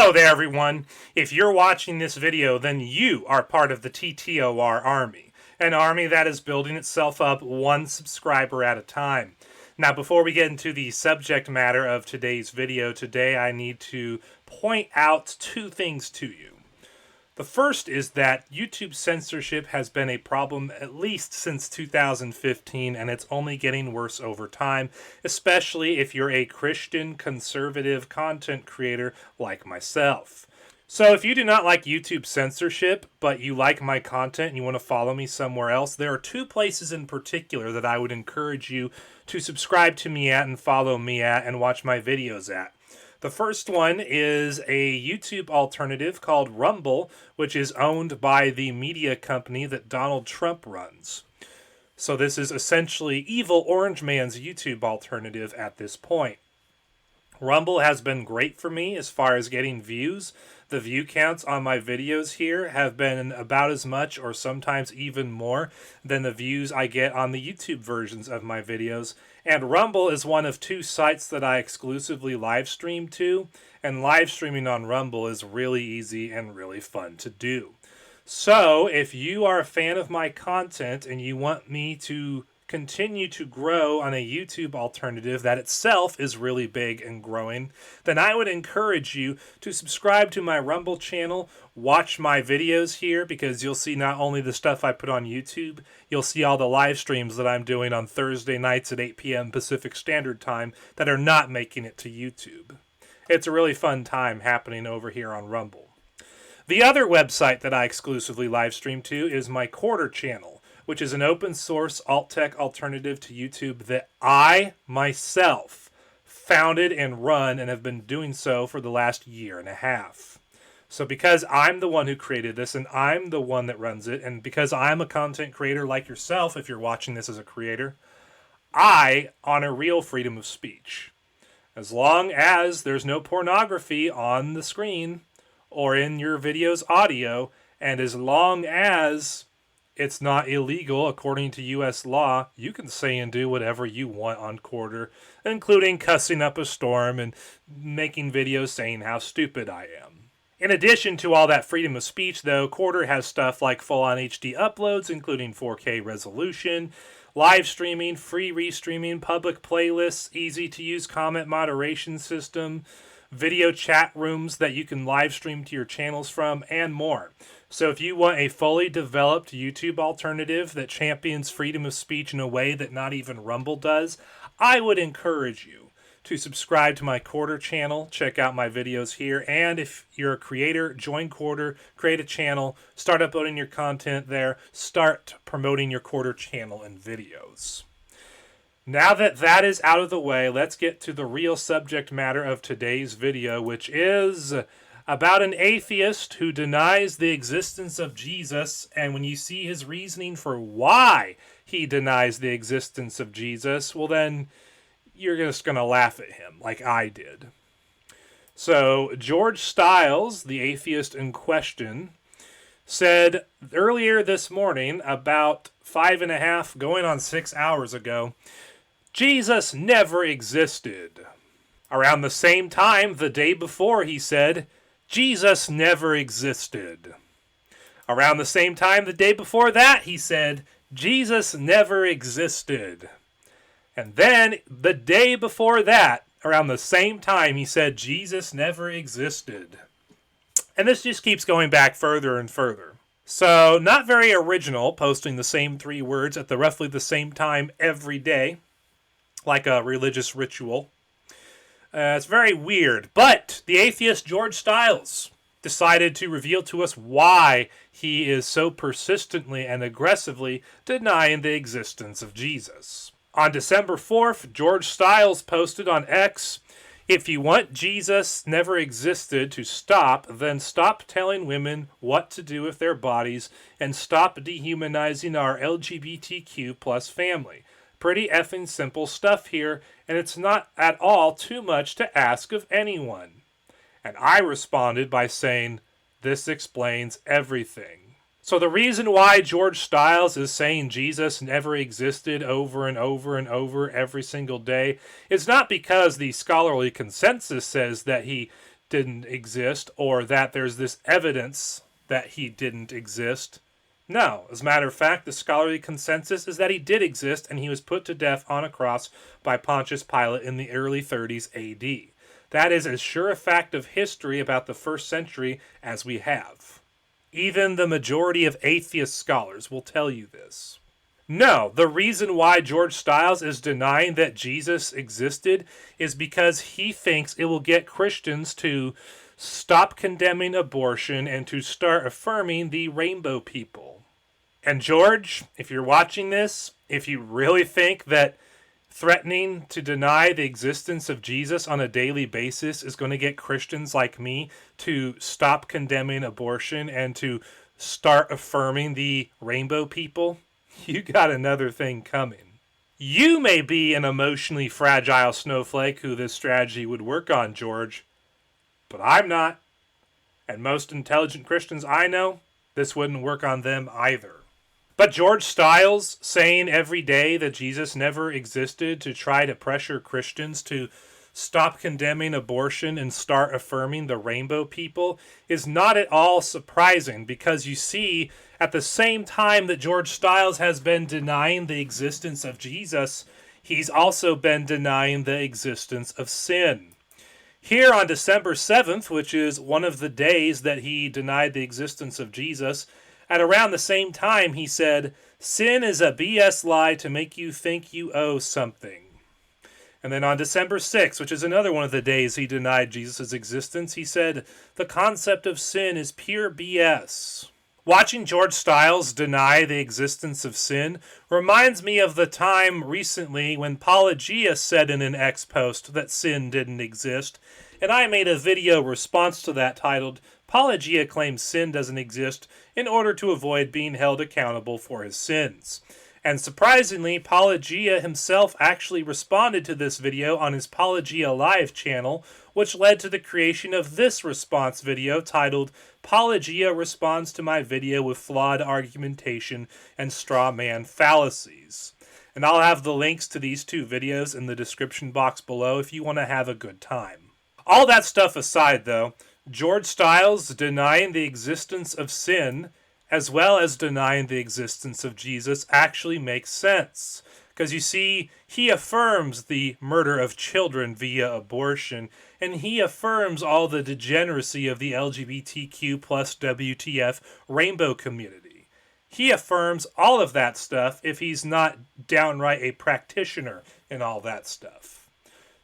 Hello there, everyone. If you're watching this video, then you are part of the TTOR army, an army that is building itself up one subscriber at a time. Now, before we get into the subject matter of today's video, today I need to point out two things to you. The first is that YouTube censorship has been a problem at least since 2015, and it's only getting worse over time, especially if you're a Christian conservative content creator like myself. So if you do not like YouTube censorship, but you like my content and you want to follow me somewhere else, there are two places in particular that I would encourage you to subscribe to me at and follow me at and watch my videos at. The first one is a YouTube alternative called Rumble, which is owned by the media company that Donald Trump runs. So this is essentially Evil Orange Man's YouTube alternative at this point. Rumble has been great for me as far as getting views. The view counts on my videos here have been about as much or sometimes even more than the views I get on the YouTube versions of my videos. And Rumble is one of two sites that I exclusively live stream to, and live streaming on Rumble is really easy and really fun to do. So if you are a fan of my content and you want me to continue to grow on a YouTube alternative that itself is really big and growing, then I would encourage you to subscribe to my Rumble channel, watch my videos here, because you'll see not only the stuff I put on YouTube, you'll see all the live streams that I'm doing on Thursday nights at 8 p.m. Pacific Standard Time that are not making it to YouTube. It's a really fun time happening over here on Rumble. The other website that I exclusively live stream to is my Quarter channel, which is an open source alt-tech alternative to YouTube that I, myself, founded and run and have been doing so for the last year and a half. So because I'm the one who created this and I'm the one that runs it, and because I'm a content creator like yourself, if you're watching this as a creator, I honor real freedom of speech. As long as there's no pornography on the screen or in your video's audio, and as long as it's not illegal according to U.S. law, you can say and do whatever you want on Quarter, including cussing up a storm and making videos saying how stupid I am. In addition to all that freedom of speech, though, Quarter has stuff like full-on HD uploads, including 4K resolution, live streaming, free restreaming, public playlists, easy-to-use comment moderation system, video chat rooms that you can live stream to your channels from, and more. So if you want a fully developed YouTube alternative that champions freedom of speech in a way that not even Rumble does, I would encourage you to subscribe to my Quarter channel, check out my videos here, and if you're a creator, join Quarter, create a channel, start uploading your content there, start promoting your Quarter channel and videos. Now that that is out of the way, let's get to the real subject matter of today's video, which is about an atheist who denies the existence of Jesus, and when you see his reasoning for why he denies the existence of Jesus, well then, you're just going to laugh at him, like I did. So, George Stiles, the atheist in question, said earlier this morning, about 5.5, going on 6 hours ago, Jesus never existed. Around the same time, the day before, he said, Jesus never existed. Around the same time, the day before that, he said, Jesus never existed. And then, the day before that, around the same time, he said, Jesus never existed. And this just keeps going back further and further. So, not very original, posting the same 3 words at roughly the same time every day, like a religious ritual. It's very weird, but the atheist George Stiles decided to reveal to us why he is so persistently and aggressively denying the existence of Jesus. On December 4th, George Stiles posted on X, "If you want Jesus never existed to stop, then stop telling women what to do with their bodies and stop dehumanizing our LGBTQ plus family. Pretty effing simple stuff here, and it's not at all too much to ask of anyone." And I responded by saying, "This explains everything." So the reason why George Stiles is saying Jesus never existed over and over and over every single day is not because the scholarly consensus says that he didn't exist or that there's this evidence that he didn't exist. No, as a matter of fact, the scholarly consensus is that he did exist and he was put to death on a cross by Pontius Pilate in the early 30s AD. That is as sure a fact of history about the first century as we have. Even the majority of atheist scholars will tell you this. No, the reason why George Stiles is denying that Jesus existed is because he thinks it will get Christians to stop condemning abortion and to start affirming the rainbow people. And George, if you're watching this, if you really think that threatening to deny the existence of Jesus on a daily basis is going to get Christians like me to stop condemning abortion and to start affirming the rainbow people, you got another thing coming. You may be an emotionally fragile snowflake who this strategy would work on, George, but I'm not. And most intelligent Christians I know, this wouldn't work on them either. But George Stiles saying every day that Jesus never existed to try to pressure Christians to stop condemning abortion and start affirming the rainbow people is not at all surprising, because you see, at the same time that George Stiles has been denying the existence of Jesus, he's also been denying the existence of sin. Here on December 7th, which is one of the days that he denied the existence of Jesus, at around the same time he said, "Sin is a BS lie to make you think you owe something." And then on December 6th, which is another one of the days he denied Jesus' existence, he said, "The concept of sin is pure BS." Watching George Stiles deny the existence of sin reminds me of the time recently when Paulogia said in an X post that sin didn't exist, and I made a video response to that titled, "Paulogia claims sin doesn't exist in order to avoid being held accountable for his sins." And surprisingly, Paulogia himself actually responded to this video on his Paulogia Live channel, which led to the creation of this response video titled, "Paulogia responds to my video with flawed argumentation and strawman fallacies." And I'll have the links to these two videos in the description box below if you want to have a good time. All that stuff aside, though, George Stiles denying the existence of sin as well as denying the existence of Jesus actually makes sense. Because you see, he affirms the murder of children via abortion, and he affirms all the degeneracy of the LGBTQ plus WTF rainbow community. He affirms all of that stuff if he's not downright a practitioner in all that stuff.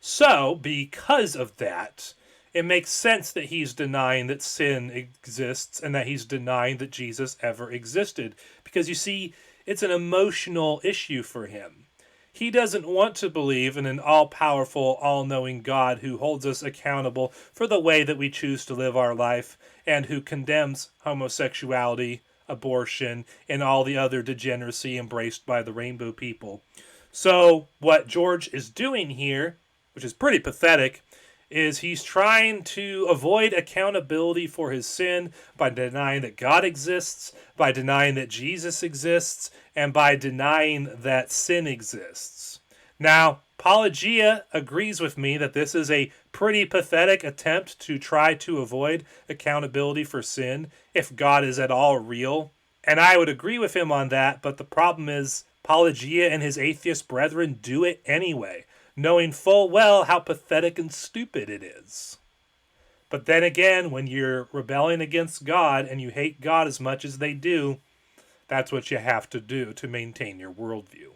So, because of that, it makes sense that he's denying that sin exists and that he's denying that Jesus ever existed. Because you see, it's an emotional issue for him. He doesn't want to believe in an all-powerful, all-knowing God who holds us accountable for the way that we choose to live our life and who condemns homosexuality, abortion, and all the other degeneracy embraced by the rainbow people. So what George is doing here, which is pretty pathetic, is he's trying to avoid accountability for his sin by denying that God exists, by denying that Jesus exists, and by denying that sin exists. Now, Paulogia agrees with me that this is a pretty pathetic attempt to try to avoid accountability for sin if God is at all real. And I would agree with him on that, but the problem is Paulogia and his atheist brethren do it anyway, knowing full well how pathetic and stupid it is. But then again, when you're rebelling against God and you hate God as much as they do, that's what you have to do to maintain your worldview.